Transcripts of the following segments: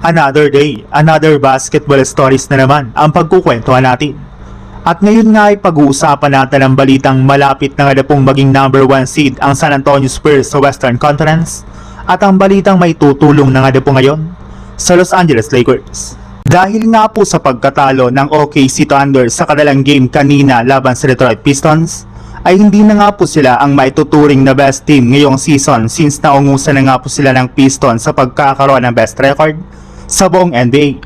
Another day, another basketball stories na naman ang pagkukwentuhan natin. At ngayon nga ay pag-uusapan natin ang balitang malapit na nga pong maging number 1 seed ang San Antonio Spurs sa Western Conference at ang balitang may tutulong na nga po ngayon sa Los Angeles Lakers. Dahil nga po sa pagkatalo ng OKC Thunder sa kanilang game kanina laban sa Detroit Pistons, ay hindi na nga po sila ang maituturing na best team ngayong season since naungusan na nga po sila ng Pistons sa pagkakaroon ng best record sa buong NBA.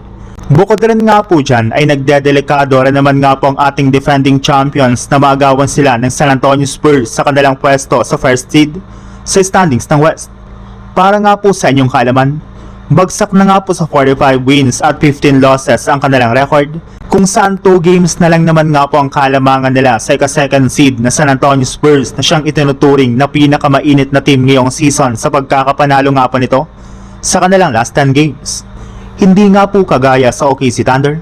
Bukod rin nga po dyan ay nagdedelikado rin naman nga po ang ating defending champions na maagawan sila ng San Antonio Spurs sa kanilang pwesto sa first seed sa standings ng West. Para nga po sa inyong kaalaman, bagsak na nga po sa 45 wins at 15 losses ang kanilang record, kung saan 2 games na lang naman nga po ang kalamangan nila sa ika-second seed na San Antonio Spurs na siyang itinuturing na pinakamainit na team ngayong season sa pagkakapanalo nga po nito sa kanilang last 10 games. Hindi nga po kagaya sa OKC Thunder,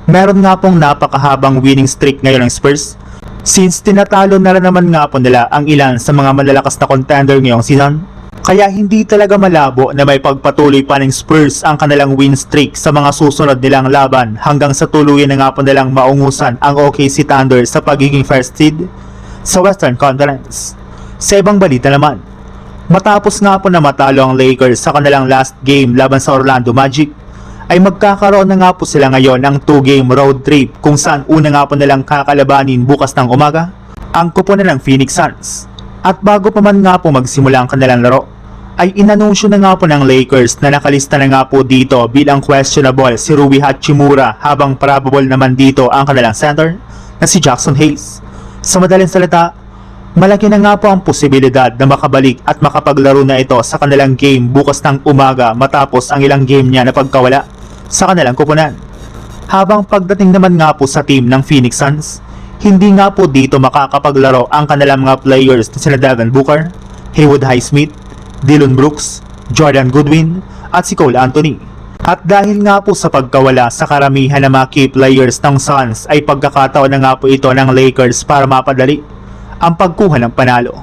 meron nga pong napakahabang winning streak ngayon ng Spurs since tinatalo na rin naman nga po nila ang ilan sa mga malalakas na contender ngayong season. Kaya hindi talaga malabo na may pagpatuloy pa ng Spurs ang kanilang win streak sa mga susunod nilang laban hanggang sa tuluyan na nga po nilang maungusan ang OKC Thunder sa pagiging first seed sa Western Conference. Sa ibang balita naman, matapos nga po na matalo ang Lakers sa kanilang last game laban sa Orlando Magic, ay magkakaroon na nga po sila ngayon ng 2-game road trip kung saan una nga po nilang kakalabanin bukas ng umaga ang kupunan ng Phoenix Suns. At bago pa man nga po magsimula ang kanilang laro, ay inanunsyo na nga po ng Lakers na nakalista na nga po dito bilang questionable si Rui Hachimura habang probable naman dito ang kanilang center na si Jackson Hayes. Sa madaling salita, malaki na nga po ang posibilidad na makabalik at makapaglaro na ito sa kanilang game bukas ng umaga matapos ang ilang game niya na pagkawala sa kanilang kupunan. Habang pagdating naman nga po sa team ng Phoenix Suns, hindi nga po dito makakapaglaro ang kanilang mga players na sina Devin Booker, Haywood Highsmith, Dillon Brooks, Jordan Goodwin at si Cole Anthony. At dahil nga po sa pagkawala sa karamihan ng mga key players ng Suns ay pagkakataon na nga po ito ng Lakers para mapadali ang pagkuha ng panalo.